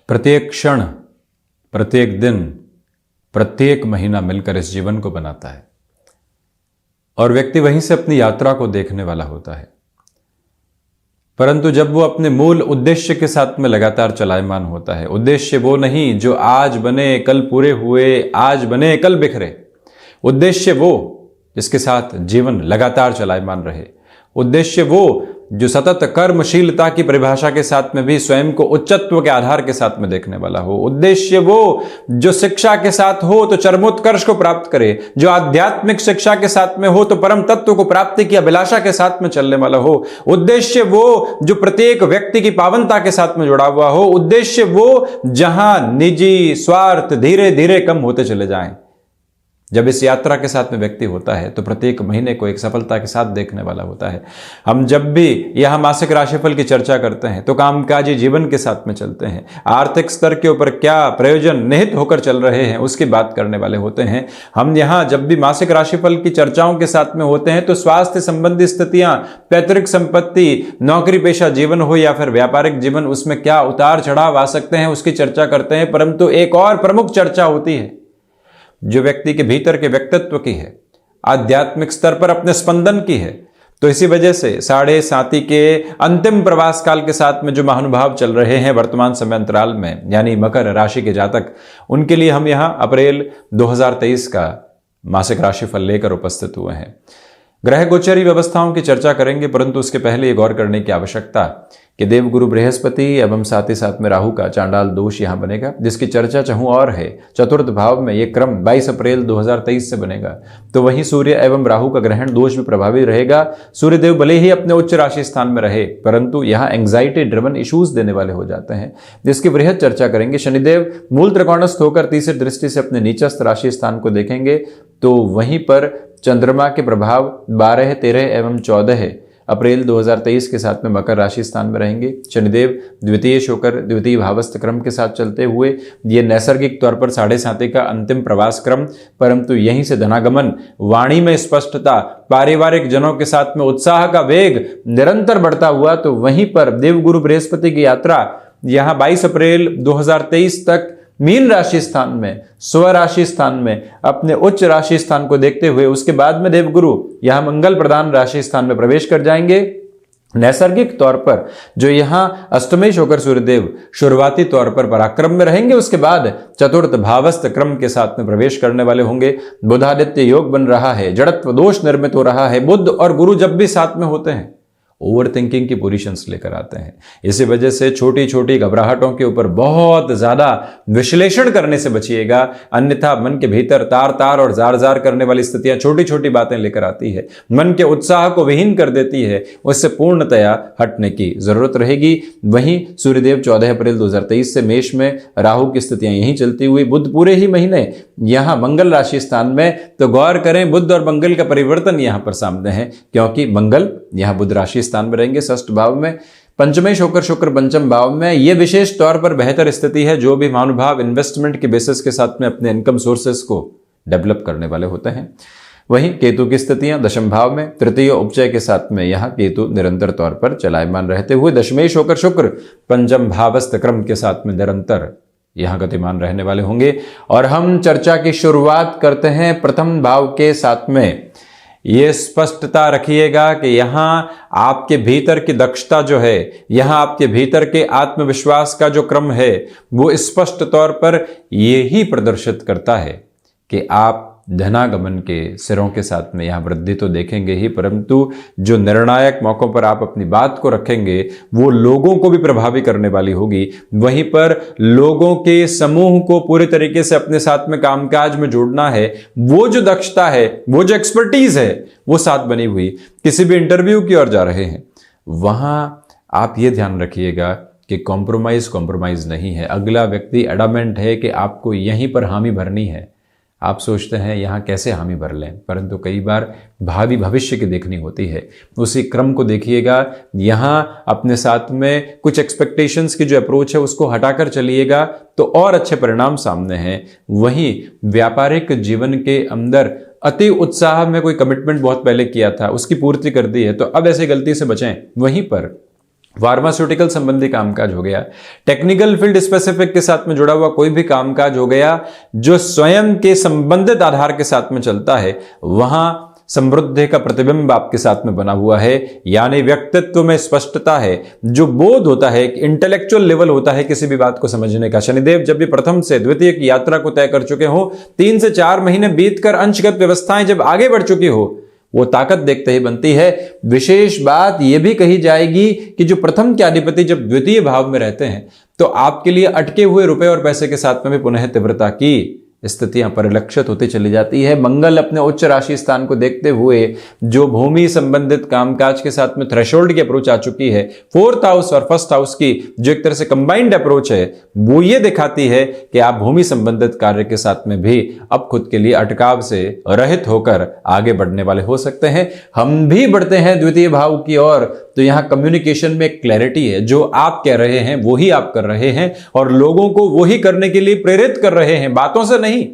प्रत्येक क्षण, प्रत्येक दिन, प्रत्येक महीना मिलकर इस जीवन को बनाता है और व्यक्ति वहीं से अपनी यात्रा को देखने वाला होता है। परंतु जब वो अपने मूल उद्देश्य के साथ में लगातार चलायमान होता है, उद्देश्य वो नहीं जो आज बने कल पूरे हुए, आज बने कल बिखरे, उद्देश्य वो जिसके साथ जीवन लगातार चलायमान रहे, उद्देश्य वो जो सतत कर्मशीलता की परिभाषा के साथ में भी स्वयं को उच्चत्व के आधार के साथ में देखने वाला हो, उद्देश्य वो जो शिक्षा के साथ हो तो चरमोत्कर्ष को प्राप्त करे, जो आध्यात्मिक शिक्षा के साथ में हो तो परम तत्व को प्राप्ति की अभिलाषा के साथ में चलने वाला हो, उद्देश्य वो जो प्रत्येक व्यक्ति की पावनता के साथ में जुड़ा हुआ हो, उद्देश्य वो जहां निजी स्वार्थ धीरे धीरे कम होते चले जाएं। जब इस यात्रा के साथ में व्यक्ति होता है तो प्रत्येक महीने को एक सफलता के साथ देखने वाला होता है। हम जब भी यह मासिक राशिफल की चर्चा करते हैं तो कामकाजी जीवन के साथ में चलते हैं, आर्थिक स्तर के ऊपर क्या प्रयोजन निहित होकर चल रहे हैं उसकी बात करने वाले होते हैं। हम यहाँ जब भी मासिक राशिफल की चर्चाओं के साथ में होते हैं तो स्वास्थ्य संबंधी स्थितियां, पैतृक संपत्ति, नौकरी पेशा जीवन हो या फिर व्यापारिक जीवन, उसमें क्या उतार चढ़ाव आ सकते हैं उसकी चर्चा करते हैं। परंतु एक और प्रमुख चर्चा होती है जो व्यक्ति के भीतर के व्यक्तित्व की है, आध्यात्मिक स्तर पर अपने स्पंदन की है। तो इसी वजह से 7.5 के अंतिम प्रवास काल के साथ में जो महानुभाव चल रहे हैं वर्तमान समय अंतराल में, यानी मकर राशि के जातक, उनके लिए हम यहां अप्रैल 2023 का मासिक राशिफल लेकर उपस्थित हुए हैं। ग्रह गोचरी व्यवस्थाओं की चर्चा करेंगे, परंतु उसके पहले ये गौर करने की आवश्यकता कि देवगुरु बृहस्पति एवं साथ ही साथ में राहु का चांडाल दोष यहां बनेगा, जिसकी चर्चा चाहूं और है। चतुर्थ भाव में यह क्रम 22 अप्रैल 2023 से बनेगा। तो वहीं सूर्य एवं राहु का ग्रहण दोष भी प्रभावी रहेगा। सूर्यदेव भले ही अपने उच्च राशि स्थान में रहे, परंतु यहां एंग्जाइटी ड्रिवन इश्यूज देने वाले हो जाते हैं, जिसकी वृहद चर्चा करेंगे। शनिदेव मूल त्रिकोणस्थ होकर तीसरी दृष्टि से अपने नीचस्थ राशि स्थान को देखेंगे, तो वहीं पर चंद्रमा के प्रभाव 12, 13 एवं 14 अप्रैल 2023 के साथ में मकर राशि स्थान में रहेंगे। शनिदेव द्वितीय होकर द्वितीय भावस्थ क्रम के साथ चलते हुए ये नैसर्गिक तौर पर 7.5 का अंतिम प्रवास क्रम, परंतु यहीं से धनागमन, वाणी में स्पष्टता, पारिवारिक जनों के साथ में उत्साह का वेग निरंतर बढ़ता हुआ, तो वहीं पर देवगुरु बृहस्पति की यात्रा यहां 22 अप्रैल 2023 तक मीन राशि स्थान में, स्वराशि स्थान में अपने उच्च राशि स्थान को देखते हुए उसके बाद में देवगुरु यहां मंगल प्रदान राशि स्थान में प्रवेश कर जाएंगे। नैसर्गिक तौर पर जो यहां अष्टमेश होकर सूर्यदेव शुरुआती तौर पर पराक्रम में रहेंगे, उसके बाद चतुर्थ भावस्थ क्रम के साथ में प्रवेश करने वाले होंगे। बुधादित्य योग बन रहा है, जड़त्व दोष निर्मित हो रहा है। बुध और गुरु जब भी साथ में होते हैं ओवर थिंकिंग की पोजीशंस लेकर आते हैं। इसी वजह से छोटी छोटी घबराहटों के ऊपर बहुत ज्यादा विश्लेषण करने से बचिएगा, अन्यथा मन के भीतर तार तार और जार जार करने वाली स्थितियां छोटी छोटी बातें लेकर आती है, मन के उत्साह को विहीन कर देती है। उससे पूर्णतया हटने की जरूरत रहेगी। वहीं सूर्यदेव 14 अप्रैल 2023 से मेष में, राहु की स्थितियां यहीं चलती हुई, बुध पूरे ही महीने यहां मंगल राशि स्थान में। तो गौर करें, बुध और मंगल का परिवर्तन यहां पर सामने है, क्योंकि मंगल यहां बुध राशि स्थान में रहेंगे षष्ठ भाव में, पंचमेश होकर शुक्र पंचम भाव में। यह विशेष तौर पर बेहतर स्थिति है जो भी महानुभाव इन्वेस्टमेंट के बेसिस के साथ में अपने इनकम सोर्सेस को डेवलप करने वाले होते हैं। वहीं केतु की स्थितियां दशम भाव में, तृतीय उपचय के साथ में यहां केतु निरंतर तौर पर चलायमान रहते हुए दशमेश होकर शुक्र पंचम भावस्थ क्रम के साथ में निरंतर यहां गतिमान रहने वाले होंगे। और हम चर्चा की शुरुआत करते हैं प्रथम भाव के साथ में। ये स्पष्टता रखिएगा कि यहां आपके भीतर की दक्षता जो है, यहां आपके भीतर के आत्मविश्वास का जो क्रम है, वो स्पष्ट तौर पर यही प्रदर्शित करता है कि आप धनागमन के सिरों के साथ में यहां वृद्धि तो देखेंगे ही, परंतु जो निर्णायक मौकों पर आप अपनी बात को रखेंगे वो लोगों को भी प्रभावी करने वाली होगी। वहीं पर लोगों के समूह को पूरे तरीके से अपने साथ में कामकाज में जोड़ना है, वो जो दक्षता है, वो जो एक्सपर्टीज है, वो साथ बनी हुई। किसी भी इंटरव्यू की ओर जा रहे हैं, वहां आप ये ध्यान रखिएगा कि कॉम्प्रोमाइज नहीं है। अगला व्यक्ति एडामेंट है कि आपको यहीं पर हामी भरनी है। आप सोचते हैं यहाँ कैसे हामी भर लें, परंतु कई बार भावी भविष्य की देखनी होती है। उसी क्रम को देखिएगा। यहाँ अपने साथ में कुछ एक्सपेक्टेशंस की जो अप्रोच है उसको हटाकर चलिएगा तो और अच्छे परिणाम सामने हैं। वहीं व्यापारिक जीवन के अंदर अति उत्साह में कोई कमिटमेंट बहुत पहले किया था, उसकी पूर्ति कर दी है, तो अब ऐसे गलती से बचें। वहीं पर फार्मास्यूटिकल संबंधी कामकाज हो गया, टेक्निकल फील्ड स्पेसिफिक के साथ में जुड़ा हुआ कोई भी कामकाज हो गया जो स्वयं के संबंधित आधार के साथ में चलता है, वहां समृद्धि का प्रतिबिंब आपके साथ में बना हुआ है, यानी व्यक्तित्व में स्पष्टता है, जो बोध होता है, इंटेलेक्चुअल लेवल होता है किसी भी बात को समझने का। शनिदेव जब भी प्रथम से द्वितीय की यात्रा को तय कर चुके हो, 3 से 4 महीने बीतकर अंशगत व्यवस्थाएं जब आगे बढ़ चुकी हो, वो ताकत देखते ही बनती है। विशेष बात यह भी कही जाएगी कि जो प्रथम के अधिपति जब द्वितीय भाव में रहते हैं तो आपके लिए अटके हुए रुपए और पैसे के साथ में भी पुनः तीव्रता की स्थितियां परिलक्षित होती चली जाती है। मंगल अपने उच्च राशि स्थान को देखते हुए जो भूमि संबंधित कामकाज के साथ में थ्रेशोल्ड की अप्रोच आ चुकी है, 4th हाउस और 1st हाउस की जो एक तरह से कंबाइंड अप्रोच है, वो ये दिखाती है कि आप भूमि संबंधित कार्य के साथ में भी अब खुद के लिए अटकाव से रहित होकर आगे बढ़ने वाले हो सकते हैं। हम भी बढ़ते हैं द्वितीय भाव की ओर, तो यहां कम्युनिकेशन में क्लैरिटी है, जो आप कह रहे हैं वही आप कर रहे हैं और लोगों को वही करने के लिए प्रेरित कर रहे हैं, बातों से नहीं,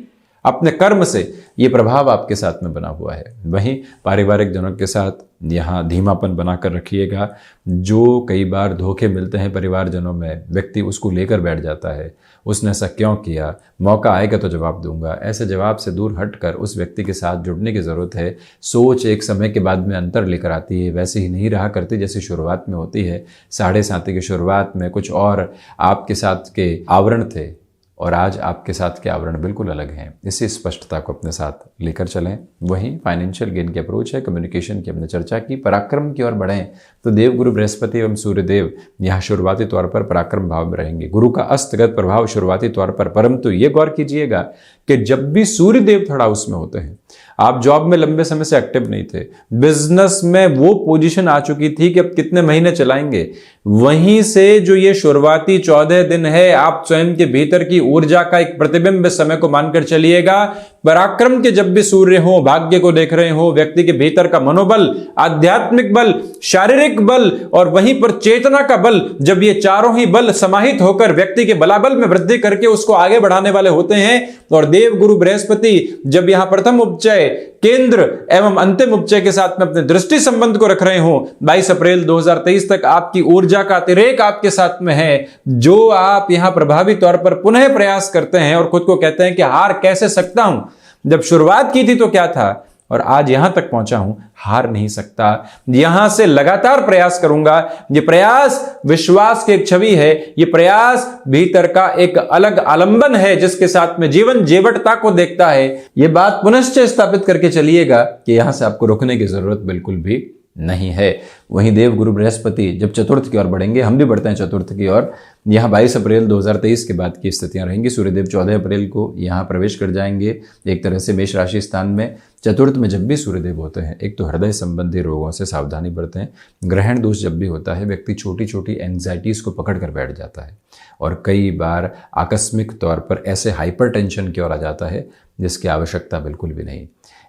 अपने कर्म से। ये प्रभाव आपके साथ में बना हुआ है। वहीं पारिवारिक जनों के साथ यहां धीमापन बनाकर रखिएगा। जो कई बार धोखे मिलते हैं परिवारजनों में, व्यक्ति उसको लेकर बैठ जाता है, उसने ऐसा क्यों किया, मौका आएगा तो जवाब दूंगा, ऐसे जवाब से दूर हटकर उस व्यक्ति के साथ जुड़ने की ज़रूरत है। सोच एक समय के बाद में अंतर लेकर आती है, वैसे ही नहीं रहा करती जैसी शुरुआत में होती है। 7.5 की शुरुआत में कुछ और आपके साथ के आवरण थे और आज आपके साथ के आवरण बिल्कुल अलग हैं। इसी स्पष्टता को अपने साथ लेकर चलें। वहीं फाइनेंशियल गेन की अप्रोच है, कम्युनिकेशन की हमने चर्चा की। पराक्रम की ओर बढ़ें तो देव गुरु बृहस्पति एवं सूर्यदेव यहाँ शुरुआती तौर पर पराक्रम भाव में रहेंगे। गुरु का अस्तगत प्रभाव शुरुआती तौर पर, परंतु ये गौर कीजिएगा कि जब भी सूर्यदेव थर्ड हाउस में होते हैं, आप जॉब में लंबे समय से एक्टिव नहीं थे, बिजनेस में वो पोजीशन आ चुकी थी कि अब कितने महीने चलाएंगे, वहीं से जो ये शुरुआती 14 दिन है, आप स्वयं के भीतर की ऊर्जा का एक प्रतिबिंब समय को मानकर चलिएगा। पराक्रम के जब भी सूर्य हो, भाग्य को देख रहे हो, व्यक्ति के भीतर का मनोबल, आध्यात्मिक बल, शारीरिक बल और वहीं पर चेतना का बल, जब ये चारों ही बल समाहित होकर व्यक्ति के बलाबल में वृद्धि करके उसको आगे बढ़ाने वाले होते हैं। और देव गुरु बृहस्पति जब यहां प्रथम उपचय, केंद्र एवं अंतिम उपचय के साथ में अपने दृष्टि संबंध को रख रहे हो, 22 अप्रैल 2023 तक आपकी ऊर्जा का अतिरेक आपके साथ में है, जो आप यहां प्रभावी तौर पर पुनः प्रयास करते हैं और खुद को कहते हैं कि हार कैसे सकता हूं। जब शुरुआत की थी तो क्या था, और आज यहां तक पहुंचा हूं, हार नहीं सकता, यहां से लगातार प्रयास करूंगा। ये प्रयास विश्वास की एक छवि है, ये प्रयास भीतर का एक अलग आलंबन है जिसके साथ में जीवन जेवटता को देखता है। ये बात पुनश्च स्थापित करके चलिएगा कि यहां से आपको रुकने की जरूरत बिल्कुल भी नहीं है। वहीं देव गुरु बृहस्पति जब चतुर्थ की ओर बढ़ेंगे, हम भी बढ़ते हैं चतुर्थ की ओर। यहाँ 22 अप्रैल 2023 के बाद की स्थितियां रहेंगी। सूर्यदेव 14 अप्रैल को यहाँ प्रवेश कर जाएंगे एक तरह से मेष राशि स्थान में। चतुर्थ में जब भी सूर्यदेव होते हैं, एक तो हृदय संबंधी रोगों से सावधानी बरतें। ग्रहण दोष जब भी होता है, व्यक्ति छोटी छोटी एंजाइटीज को पकड़ कर बैठ जाता है और कई बार आकस्मिक तौर पर ऐसे हाइपर टेंशन की ओर आ जाता है जिसकी आवश्यकता बिल्कुल भी नहीं।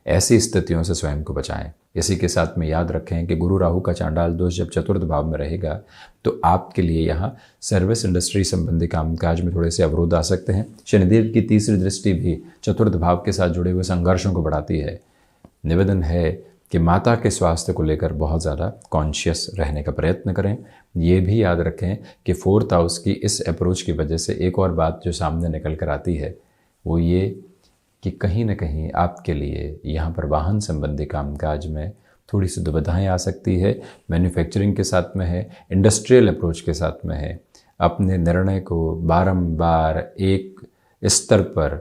ऐसी स्थितियों से स्वयं को बचाएं। इसी के साथ में याद रखें कि गुरु राहु का चांडाल दोष जब चतुर्थ भाव में रहेगा तो आपके लिए यहाँ सर्विस इंडस्ट्री संबंधी कामकाज में थोड़े से अवरोध आ सकते हैं। शनिदेव की तीसरी दृष्टि भी चतुर्थ भाव के साथ जुड़े हुए संघर्षों को बढ़ाती है। निवेदन है कि माता के स्वास्थ्य को लेकर बहुत ज़्यादा कॉन्शियस रहने का प्रयत्न करें। ये भी याद रखें कि 4th हाउस की इस अप्रोच की वजह से एक और बात जो सामने निकल कर आती है वो ये कि कहीं ना कहीं आपके लिए यहाँ पर वाहन संबंधी कामकाज में थोड़ी सी दुविधाएं आ सकती है। मैन्युफैक्चरिंग के साथ में है, इंडस्ट्रियल अप्रोच के साथ में है। अपने निर्णय को बारंबार एक स्तर पर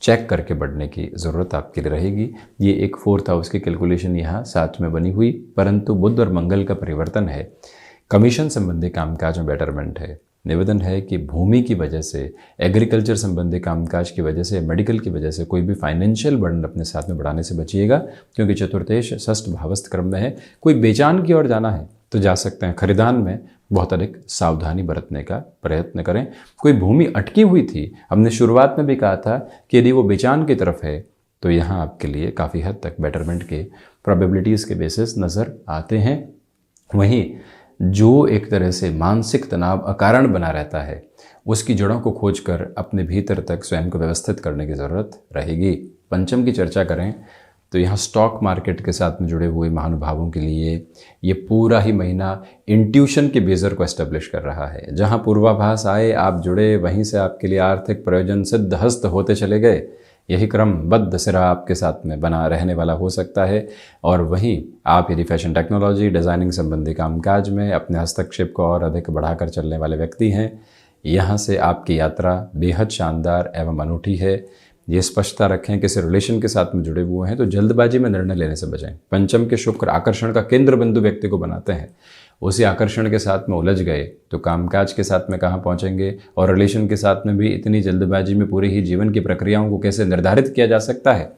चेक करके बढ़ने की ज़रूरत आपके लिए रहेगी। ये एक 4th हाउस की कैलकुलेशन यहाँ साथ में बनी हुई, परंतु बुध और मंगल का परिवर्तन है। कमीशन संबंधी कामकाज में बेटरमेंट है। निवेदन है कि भूमि की वजह से, एग्रीकल्चर संबंधी कामकाज की वजह से, मेडिकल की वजह से कोई भी फाइनेंशियल बर्डन अपने साथ में बढ़ाने से बचिएगा, क्योंकि चतुर्थेश षष्ठ भावस्थ क्रम में है। कोई बेचान की ओर जाना है तो जा सकते हैं। खरीदान में बहुत अधिक सावधानी बरतने का प्रयत्न करें। कोई भूमि अटकी हुई थी, हमने शुरुआत में भी कहा था कि यदि वो बेचान की तरफ है तो यहाँ आपके लिए काफ़ी हद तक बेटरमेंट के प्रोबेबिलिटीज़ के बेसिस नज़र आते हैं। वहीं जो एक तरह से मानसिक तनाव अकारण बना रहता है, उसकी जड़ों को खोजकर अपने भीतर तक स्वयं को व्यवस्थित करने की ज़रूरत रहेगी। पंचम की चर्चा करें तो यहाँ स्टॉक मार्केट के साथ में जुड़े हुए महानुभावों के लिए ये पूरा ही महीना इंट्यूशन के बेजर को एस्टेब्लिश कर रहा है। जहाँ पूर्वाभास आए आप जुड़े, वहीं से आपके लिए आर्थिक प्रयोजन सिद्ध हस्त होते चले गए। यही क्रम बद्ध सिरा आपके साथ में बना रहने वाला हो सकता है। और वहीं आप यदि फैशन टेक्नोलॉजी, डिज़ाइनिंग संबंधी कामकाज में अपने हस्तक्षेप को और अधिक बढ़ाकर चलने वाले व्यक्ति हैं, यहाँ से आपकी यात्रा बेहद शानदार एवं अनूठी है। ये स्पष्टता रखें, किसी रिलेशन के साथ में जुड़े हुए हैं तो जल्दबाजी में निर्णय लेने से बचें। पंचम के शुक्र आकर्षण का केंद्र बिंदु व्यक्ति को बनाते हैं, उसी आकर्षण के साथ में उलझ गए तो कामकाज के साथ में कहाँ पहुँचेंगे, और रिलेशन के साथ में भी इतनी जल्दबाजी में पूरे ही जीवन की प्रक्रियाओं को कैसे निर्धारित किया जा सकता है,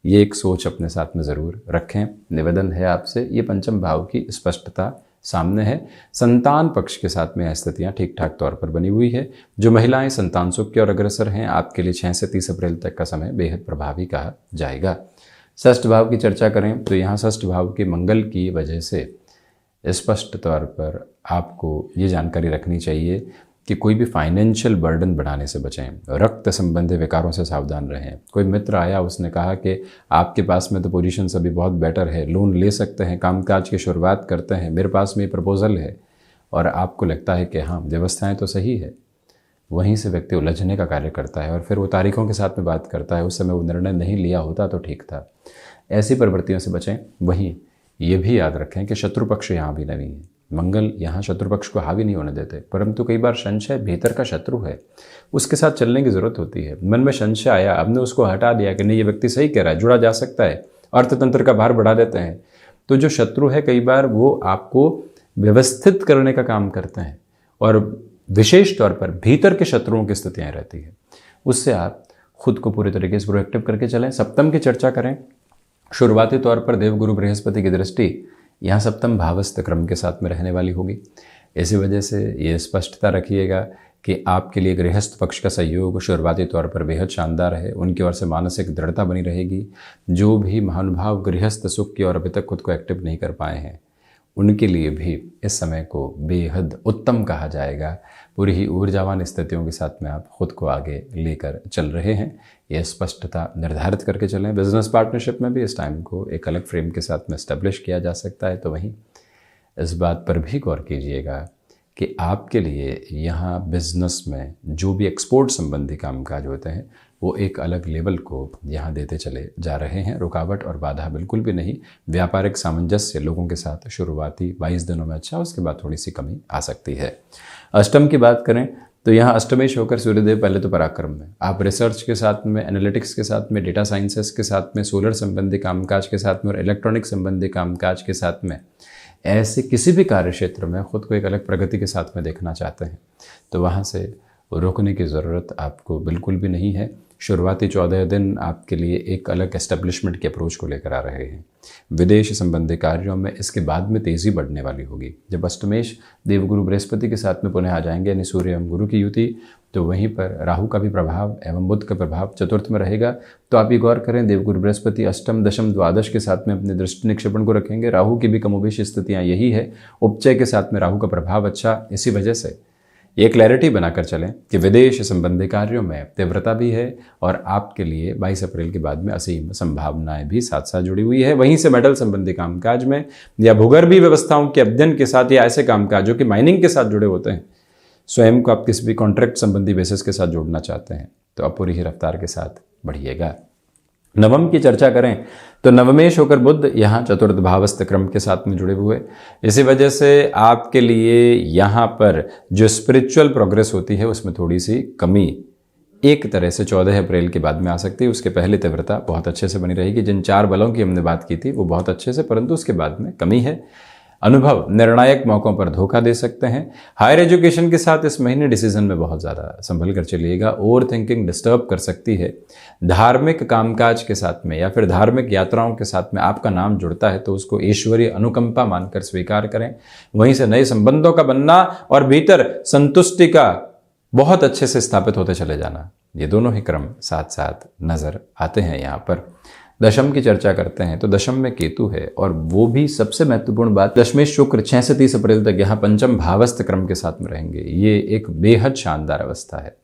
ये एक सोच अपने साथ में ज़रूर रखें। निवेदन है आपसे, ये पंचम भाव की स्पष्टता सामने है। संतान पक्ष के साथ में स्थितियाँ ठीक ठाक तौर पर बनी हुई है। जो महिलाएं संतान सुख की ओर अग्रसर हैं, आपके लिए 6 से 30 अप्रैल तक का समय बेहद प्रभावी कहा जाएगा। षष्ठ भाव की चर्चा करें तो यहाँ षष्ठ भाव के मंगल की वजह से स्पष्ट तौर पर आपको ये जानकारी रखनी चाहिए कि कोई भी फाइनेंशियल बर्डन बढ़ाने से बचें, रक्त संबंधी विकारों से सावधान रहें। कोई मित्र आया, उसने कहा कि आपके पास में तो पोजीशन अभी बहुत बेटर है, लोन ले सकते हैं, कामकाज की शुरुआत करते हैं, मेरे पास में प्रपोजल है, और आपको लगता है कि हाँ व्यवस्थाएं तो सही है। वहीं से व्यक्ति उलझने का कार्य करता है और फिर वो तारीखों के साथ में बात करता है, उस समय वो निर्णय नहीं लिया होता तो ठीक था। ऐसी प्रवृत्तियों से बचें। वहीं ये भी याद रखें कि शत्रु पक्ष यहाँ भी नहीं है। मंगल यहाँ शत्रु पक्ष को हावी नहीं होने देते, परंतु कई बार संशय भीतर का शत्रु है, उसके साथ चलने की ज़रूरत होती है। मन में संशय आया, आपने उसको हटा दिया कि नहीं ये व्यक्ति सही कह रहा है, जुड़ा जा सकता है, अर्थतंत्र का भार बढ़ा देते हैं। तो जो शत्रु है कई बार वो आपको व्यवस्थित करने का काम करते हैं, और विशेष तौर पर भीतर के शत्रुओं की स्थितियाँ रहती है, उससे आप खुद को पूरे तरीके से प्रोएक्टिव करके चलें। सप्तम की चर्चा करें, शुरुआती तौर पर देवगुरु बृहस्पति की दृष्टि यहाँ सप्तम भावस्थ क्रम के साथ में रहने वाली होगी। इसी वजह से ये स्पष्टता रखिएगा कि आपके लिए गृहस्थ पक्ष का सहयोग शुरुआती तौर पर बेहद शानदार है। उनकी ओर से मानसिक दृढ़ता बनी रहेगी। जो भी महानुभाव गृहस्थ सुख की ओर अभी तक खुद को एक्टिव नहीं कर पाए हैं, उनके लिए भी इस समय को बेहद उत्तम कहा जाएगा। पूरी ही ऊर्जावान स्थितियों के साथ में आप खुद को आगे लेकर चल रहे हैं, ये स्पष्टता निर्धारित करके चलें। बिजनेस पार्टनरशिप में भी इस टाइम को एक अलग फ्रेम के साथ में एस्टेब्लिश किया जा सकता है। तो वहीं इस बात पर भी गौर कीजिएगा कि आपके लिए यहाँ बिजनेस में जो भी एक्सपोर्ट संबंधी कामकाज होते हैं वो एक अलग लेवल को यहाँ देते चले जा रहे हैं। रुकावट और बाधा बिल्कुल भी नहीं। व्यापारिक सामंजस्य लोगों के साथ शुरुआती 22 दिनों में अच्छा, उसके बाद थोड़ी सी कमी आ सकती है। अष्टम की बात करें तो यहाँ अष्टमेश होकर सूर्यदेव पहले तो पराक्रम में, आप रिसर्च के साथ में, एनालिटिक्स के साथ में, डेटा साइंसेस के साथ में, सोलर संबंधी कामकाज के साथ में और इलेक्ट्रॉनिक संबंधी कामकाज के साथ में, ऐसे किसी भी कार्य क्षेत्र में खुद को एक अलग प्रगति के साथ में देखना चाहते हैं तो वहाँ से रोकने की ज़रूरत आपको बिल्कुल भी नहीं है। शुरुआती 14 दिन आपके लिए एक अलग एस्टेब्लिशमेंट की अप्रोच को लेकर आ रहे हैं। विदेश संबंधी कार्यों में इसके बाद में तेज़ी बढ़ने वाली होगी। जब अष्टमेश देवगुरु बृहस्पति के साथ में पुनः आ जाएंगे, यानी सूर्य एवं गुरु की युति, तो वहीं पर राहु का भी प्रभाव एवं बुध का प्रभाव चतुर्थ में रहेगा। तो आप ये गौर करें, देवगुरु बृहस्पति अष्टम, दशम, द्वादश के साथ में अपने दृष्टि निक्षेपण को रखेंगे। राहु की भी कमोबेश स्थितियाँ यही है। उपचय के साथ में राहु का प्रभाव अच्छा, इसी वजह से ये क्लैरिटी बनाकर चलें कि विदेश संबंधी कार्यों में तीव्रता भी है और आपके लिए 22 अप्रैल के बाद में असीम संभावनाएं भी साथ साथ जुड़ी हुई है। वहीं से मेटल संबंधी कामकाज में या भूगर्भीय व्यवस्थाओं के अध्ययन के साथ या ऐसे कामकाज जो कि माइनिंग के साथ जुड़े होते हैं, स्वयं को आप किसी भी कॉन्ट्रैक्ट संबंधी बेसिस के साथ जोड़ना चाहते हैं तो आप पूरी ही रफ्तार के साथ बढ़िएगा। नवम की चर्चा करें तो नवमेश होकर बुध यहाँ चतुर्थ भावस्थ क्रम के साथ में जुड़े हुए, इसी वजह से आपके लिए यहाँ पर जो स्पिरिचुअल प्रोग्रेस होती है उसमें थोड़ी सी कमी एक तरह से 14 अप्रैल के बाद में आ सकती है। उसके पहले तीव्रता बहुत अच्छे से बनी रहेगी। जिन 4 बलों की हमने बात की थी वो बहुत अच्छे से, परंतु उसके बाद में कमी है। अनुभव निर्णायक मौकों पर धोखा दे सकते हैं। हायर एजुकेशन के साथ इस महीने डिसीजन में बहुत ज़्यादा संभल कर चलिएगा। ओवर थिंकिंग डिस्टर्ब कर सकती है। धार्मिक कामकाज के साथ में या फिर धार्मिक यात्राओं के साथ में आपका नाम जुड़ता है तो उसको ईश्वरीय अनुकंपा मानकर स्वीकार करें। वहीं से नए संबंधों का बनना और भीतर संतुष्टि का बहुत अच्छे से स्थापित होते चले जाना, ये दोनों ही क्रम साथ साथ नजर आते हैं। यहाँ पर दशम की चर्चा करते हैं तो दशम में केतु है और वो भी सबसे महत्वपूर्ण बात, दशमेश शुक्र 6 से 30 अप्रैल तक यहाँ पंचम भावस्थ क्रम के साथ में रहेंगे। ये एक बेहद शानदार अवस्था है।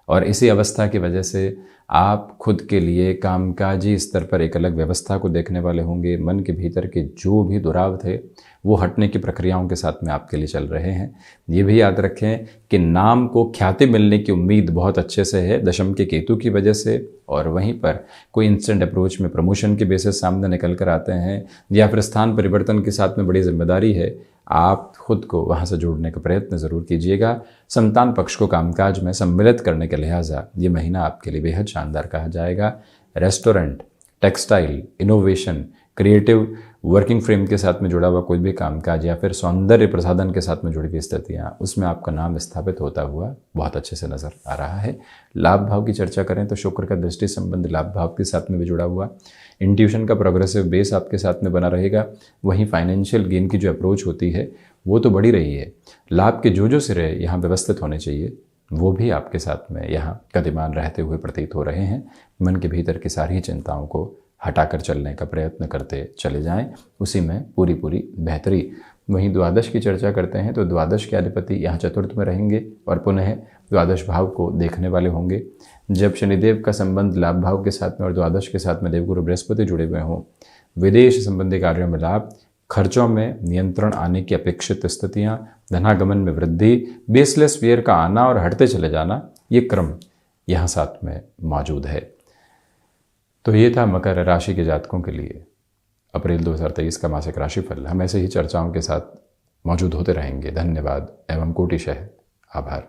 और इसी अवस्था की वजह से आप खुद के लिए कामकाजी स्तर पर एक अलग व्यवस्था को देखने वाले होंगे। मन के भीतर के जो भी दुराव थे वो हटने की प्रक्रियाओं के साथ में आपके लिए चल रहे हैं। ये भी याद रखें कि नाम को ख्याति मिलने की उम्मीद बहुत अच्छे से है दशम के केतु की वजह से, और वहीं पर कोई इंस्टेंट अप्रोच में प्रमोशन के बेसिस सामने निकल कर आते हैं या फिर स्थान परिवर्तन के साथ में बड़ी जिम्मेदारी है, आप खुद को वहाँ से जोड़ने का प्रयत्न ज़रूर कीजिएगा। संतान पक्ष को कामकाज में सम्मिलित करने के लिहाजा ये महीना आपके लिए बेहद शानदार कहा जाएगा। Restaurant, textile, innovation, creative working frame के साथ में जुड़ा हुआ कोई भी कामकाज या फिर सौंदर्य प्रसाधन के साथ में जुड़ी हुई स्थितियाँ, उसमें आपका नाम स्थापित होता हुआ बहुत अच्छे से नज़र आ रहा है। लाभ भाव की चर्चा करें तो शुक्र का दृष्टि संबंध लाभ भाव के साथ में भी जुड़ा हुआ, इंट्यूशन का प्रोग्रेसिव बेस आपके साथ में बना रहेगा। वहीं फाइनेंशियल गेन की जो अप्रोच होती है वो तो बढ़ी रही है। लाभ के जो सिरे यहाँ व्यवस्थित होने चाहिए वो भी आपके साथ में यहाँ गतिमान रहते हुए प्रतीत हो रहे हैं। मन के भीतर की सारी चिंताओं को हटाकर चलने का प्रयत्न करते चले जाएं, उसी में पूरी बेहतरी। वहीं द्वादश की चर्चा करते हैं तो द्वादश के अधिपति यहाँ चतुर्थ में रहेंगे और पुनः द्वादश भाव को देखने वाले होंगे। जब शनिदेव का संबंध लाभ भाव के साथ में और द्वादश के साथ में देवगुरु बृहस्पति जुड़े हुए हों, विदेश संबंधी कार्यों में लाभ, खर्चों में नियंत्रण आने की अपेक्षित स्थितियाँ, धनागमन में वृद्धि, बेसलेस फेयर का आना और हटते चले जाना, ये क्रम यहाँ साथ में मौजूद है। तो ये था मकर राशि के जातकों के लिए अप्रैल 2023 का मासिक राशिफल। हम ऐसे ही चर्चाओं के साथ मौजूद होते रहेंगे। धन्यवाद एवं कोटिशः आभार।